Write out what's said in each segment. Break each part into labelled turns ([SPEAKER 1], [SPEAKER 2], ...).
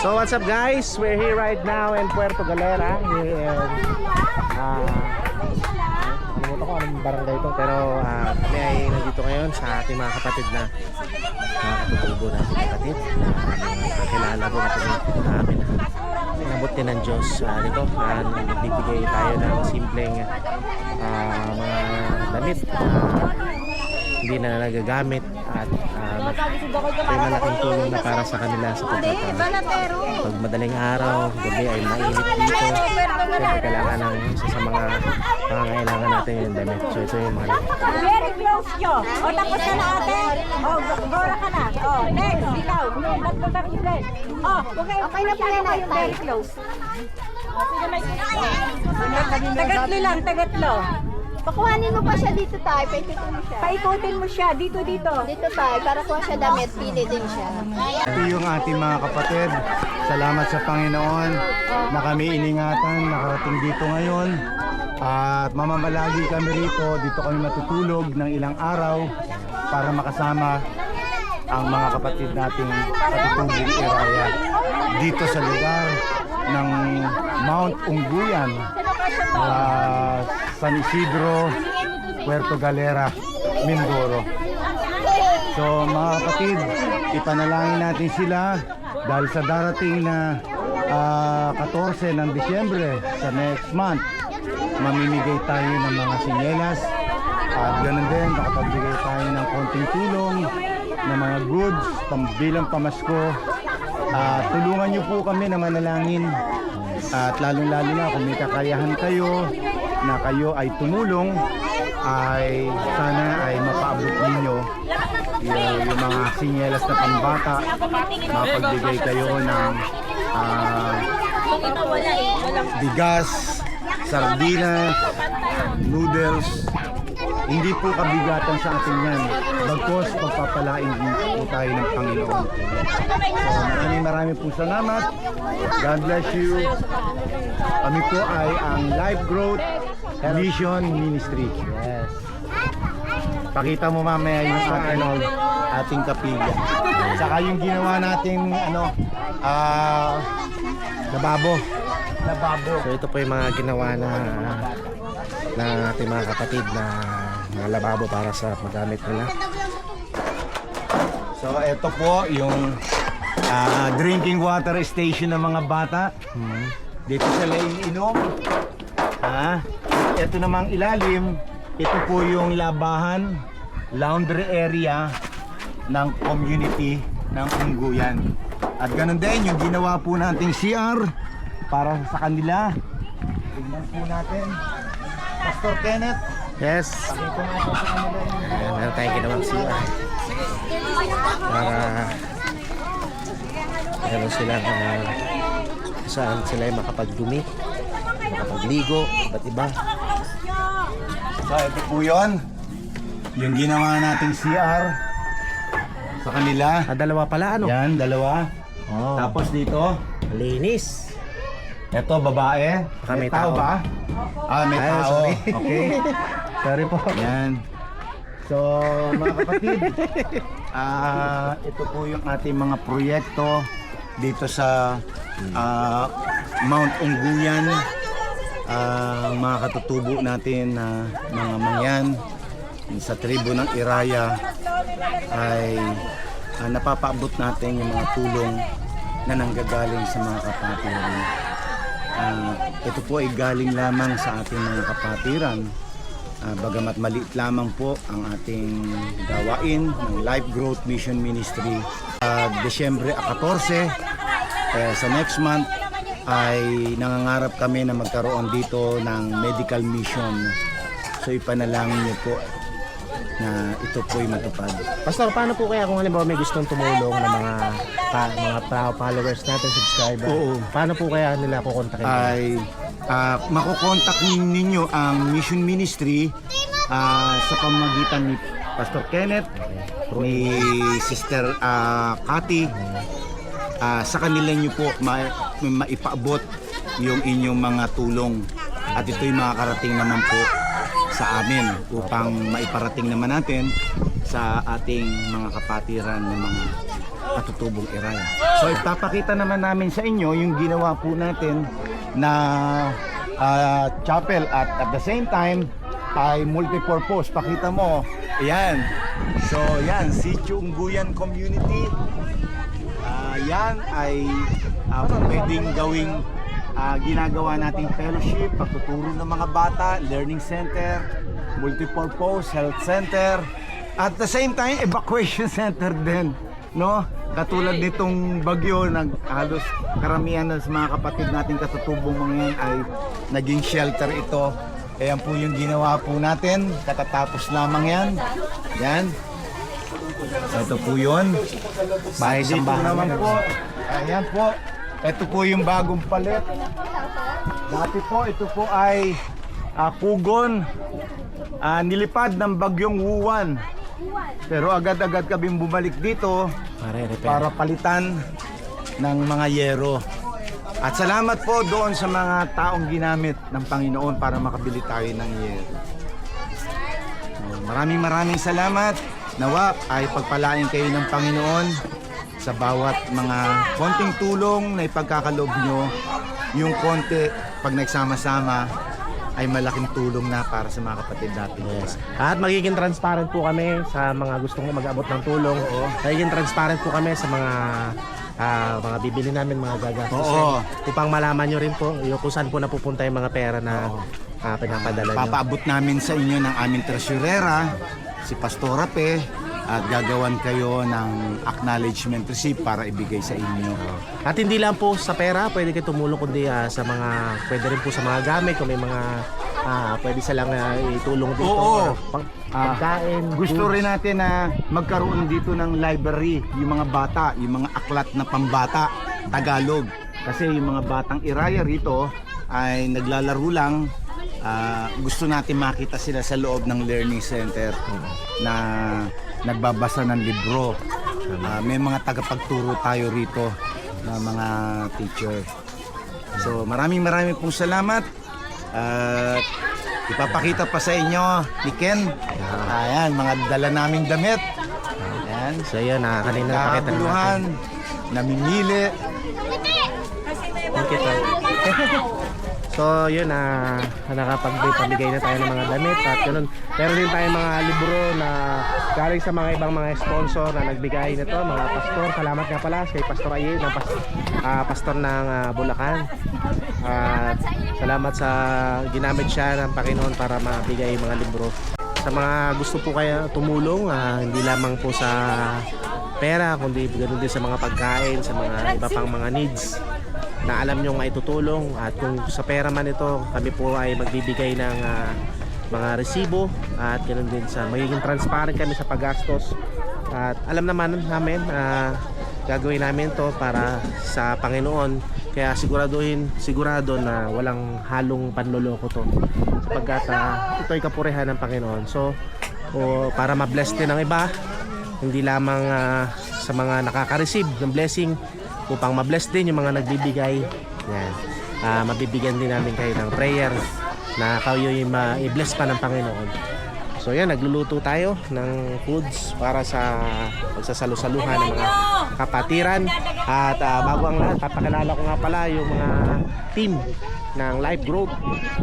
[SPEAKER 1] So what's up guys? We're here right now in Puerto Galera. Here in nakalimutan ko anong barangay ito. Pero kami ay nandito ngayon sa ating mga kapatid na mga katutubo natin kapatid. Kakilala ko natin namin. Inabot din ng Diyos dito. Nagbibigay tayo ng simpleng mga damit hindi na nagagamit at may malaking tulong na para sa kanila sa pag madaling araw, gabi ay mainit dito. Siyempre kailangan ng isa sa mga pangangailangan natin yung damit. So ito yung mga
[SPEAKER 2] very close nyo. O tapos ka na ate. O gora ka na. O next, ikaw. Nagpunta kayo din. O okay na pala na yung very close. Tagatlo lang, tagatlo.
[SPEAKER 3] Pakuhanin mo pa siya dito tayo, paikutin mo siya.
[SPEAKER 2] Paikutin mo siya, dito.
[SPEAKER 3] Dito tayo, para kuha siya damit, pili din siya.
[SPEAKER 4] Ito yung ating mga kapatid. Salamat sa Panginoon na kami iningatan, nakarating dito ngayon. At mamamalagi kami rito, dito kami matutulog ng ilang araw para makasama ang mga kapatid nating katutubong Iraya dito sa lugar ng Mount Ungguyan, San Isidro, Puerto Galera, Mindoro. So mga kapatid, ipanalangin natin sila dahil sa darating na 14 ng Disyembre sa next month, mamimigay tayo ng mga sinyelas at ganun din makapagbigay tayo ng konting tulong ng mga goods bilang pamasko. Tulungan niyo po kami na manalangin at lalong-lalo na kung may kakayahan kayo na kayo ay tumulong, ay sana ay mapaabot ninyo yung mga sinyelas na pambata, mapagbigay kayo ng bigas, sardina, noodles. Hindi po kabigatan sa atin yan, bagkos pagpapalain po tayo ng Panginoon. So maraming po salamat. God bless you. Kami po ay ang Life Growth Mission Ministry.
[SPEAKER 1] yes.
[SPEAKER 4] Pakita mo mamaya yung ating kapilya. Saka yung ginawa nating lababo.
[SPEAKER 1] So ito po yung mga ginawa na ating mga kapatid na mga lababo para sa magamit nila.
[SPEAKER 4] So ito po yung drinking water station ng mga bata. Dito sila iinom. Ito namang ilalim, ito po yung labahan, laundry area ng community ng Ungguyan. At ganun din yung ginawa po nating CR para sa kanila. Tignan po natin. Pastor Kenneth.
[SPEAKER 1] Yes. Meron tayong ginawang siya para meron silang saan sila ay makapagdumi, makapagligo, iba't iba.
[SPEAKER 4] So ito po yun, yung ginawa nating CR sa kanila.
[SPEAKER 1] Dalawa pala ano?
[SPEAKER 4] Yan, dalawa.
[SPEAKER 1] Oh.
[SPEAKER 4] Tapos dito,
[SPEAKER 1] Linis.
[SPEAKER 4] ito babae.
[SPEAKER 1] May tao.
[SPEAKER 4] ba? May
[SPEAKER 1] Ay,
[SPEAKER 4] tao.
[SPEAKER 1] sorry.
[SPEAKER 4] Okay.
[SPEAKER 1] Sorry po.
[SPEAKER 4] Yan. So mga kapatid, ito po yung ating mga proyekto dito sa Mount Ungguyan. Mga katutubo natin na mga mangyan sa tribo ng Iraya ay napapaabot natin yung mga tulong na nanggagaling sa mga kapatiran. Ito po ay galing lamang sa ating mga kapatiran. Bagamat maliit lamang po ang ating gawain ng Life Growth Mission Ministry. Desyembre 14, sa next month ay nangangarap kami na magkaroon dito ng medical mission. So ipanalangin niyo po na ito po'y matupad.
[SPEAKER 1] Pastor, paano po kaya kung halimbawa may gustong tumulong ng mga followers natin, subscriber?
[SPEAKER 4] Oo.
[SPEAKER 1] Paano po kaya nila kukontakin?
[SPEAKER 4] Ay makukontak ninyo ang Mission Ministry sa pamamagitan ni Pastor Kenneth, ni Sister Cathy. Sa kanila nyo po maipaabot yung inyong mga tulong, at ito'y makakarating naman po sa amin upang maiparating naman natin sa ating mga kapatiran ng mga katutubong Iraya. So ipapakita naman namin sa inyo yung ginawa po natin na chapel at the same time ay multipurpose. Pakita mo. Ayan. So yan, Sitio Ungguyan Community. Yan ay pwedeng gawing ginagawa nating fellowship, pagtuturo ng mga bata, learning center, multipurpose, health center, at the same time evacuation center din, no? Katulad nitong bagyo, halos karamihan ng mga kapatid nating katutubong mga yan ay naging shelter ito. Ayan po yung ginawa po natin, katatapos lamang yan. Yan. Ito po yun.
[SPEAKER 1] Bahay
[SPEAKER 4] Dito
[SPEAKER 1] sambahan
[SPEAKER 4] naman po. Ayan po. Ito po yung bagong palit. Dati po, ito po ay Pugon. Nilipad ng bagyong Wuwan. Pero agad-agad kaming bumalik dito para palitan ng mga yero. At salamat po doon sa mga taong ginamit ng Panginoon para makabili tayo ng yero. Maraming salamat. Nawa ay pagpalain kayo ng Panginoon sa bawat mga konting tulong na ipagkakaloob nyo. Yung konti, pag nagsama-sama, ay malaking tulong na para sa mga kapatid natin.
[SPEAKER 1] Yes. At magiging transparent po kami sa mga gustong mag-abot ng tulong. Magiging transparent po kami sa mga bibili namin, mga gagastusin. Upang malaman nyo rin po kung saan po napupunta yung mga pera na pinapadala nyo.
[SPEAKER 4] Papaabot namin sa inyo ng aming tresurera, si Pastora Pe, at gagawan kayo ng acknowledgement receipt para ibigay sa inyo.
[SPEAKER 1] At hindi lang po sa pera, pwede kayo tumulong kundi sa mga, pwede rin po sa mga gamit, kung may mga pwede silang itulong dito.
[SPEAKER 4] Oo.
[SPEAKER 1] Pagkain.
[SPEAKER 4] Gusto rin natin na magkaroon dito ng library, yung mga bata, yung mga aklat na pambata, Tagalog. Kasi yung mga batang Iraya rito ay naglalaro lang. Gusto natin makita sila sa loob ng learning center na nagbabasa ng libro. May mga tagapagturo tayo rito na mga teacher. So maraming pong salamat. At ipapakita pa sa inyo ni Ken. Ayan, mga dala naming damit. Ayan.
[SPEAKER 1] So yun, kanina nakakita na
[SPEAKER 4] Nakakabuluhan,
[SPEAKER 1] natin.
[SPEAKER 4] namimili.
[SPEAKER 1] Thank you. So yun, nakapagbigay na tayo ng mga damit at ganun. Meron din tayong mga libro na galing sa mga ibang mga sponsor na nagbigay nito, mga pastor. Salamat nga pala kay Pastor Aye, ng pastor ng Bulacan. At salamat sa ginamit siya ng Panginoon para mabigay yung mga libro. Sa mga gusto po kaya tumulong, hindi lamang po sa pera, kundi ganoon din sa mga pagkain, sa mga iba pang mga needs na alam nyo maitutulong. At kung sa pera man ito, kami po ay magbibigay ng mga resibo at ganoon din sa magiging transparent kami sa paggastos. At alam naman namin, gagawin namin to para sa Panginoon, kaya sigurado na walang halong panloloko to, sapagkat ito ay kapurihan ng Panginoon. So para ma-bless din ang iba, hindi lamang sa mga nakaka-receive ng blessing, upang ma-bless din yung mga nagbibigay. Yan. Mabibigyan din namin kayo ng prayer na kayo yung ma-bless pa ng Panginoon. So yan, nagluluto tayo ng foods para sa pagsasalo-saluhan ng mga kapatiran. At bago ang lahat, papakilala ko nga pala yung mga team ng Life Growth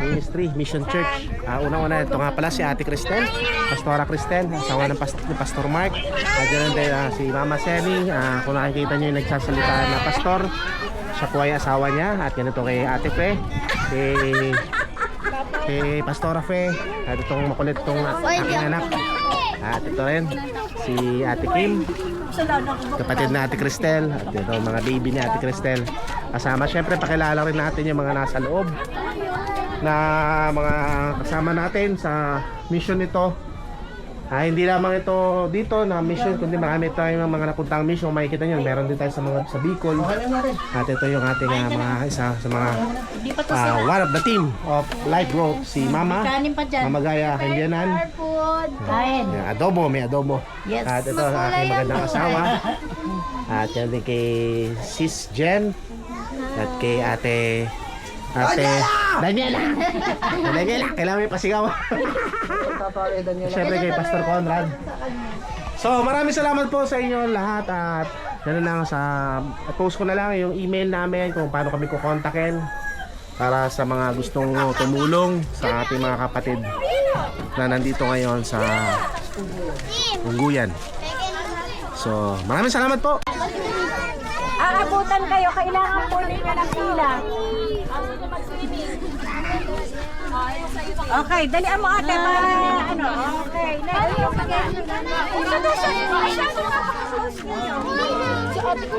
[SPEAKER 1] Ministry Mission Church. Unang-una, ito nga pala si Ate Cristel, Pastora Cristel, asawa ng Pastor Mark. At ganoon din si Mama Sally, kung nakikita nyo yung nagsasalita na pastor, siya po ay asawa niya. At ganito kay Ate Fe, kay Pastora Fe, at itong makulit itong aking anak. At ito rin si Ate Kim, kapatid na Ate Cristel, at ito mga baby ni Ate Cristel. Kasama, syempre pakilala rin natin yung mga nasa loob na mga kasama natin sa mission nito. Hindi lamang ito dito na mission, kundi marami tayong mga napuntang mission. Makikita nyo, meron din tayo sa Bicol. At ito yung ating mga isa sa mga one of the team of Life Growth, si Mama Gaya Kendianan. May adobo. At ito ang aking magandang asawa. At yan din kay Sis Jen. At kay Ate Daniela, kailangan may pasigaw. Siyempre kay Pastor Conrad. So maraming salamat po sa inyo lahat. At Ganun lang post ko na lang yung email namin kung paano kami kukontakin para sa mga gustong tumulong sa ating mga kapatid na nandito ngayon sa Ungguyan. So, maraming salamat po.
[SPEAKER 2] Aabutan kayo, kailangan po ninyo ng pila. Okay, dalian mo ate para ano. Okay, next.
[SPEAKER 3] Si ate ko,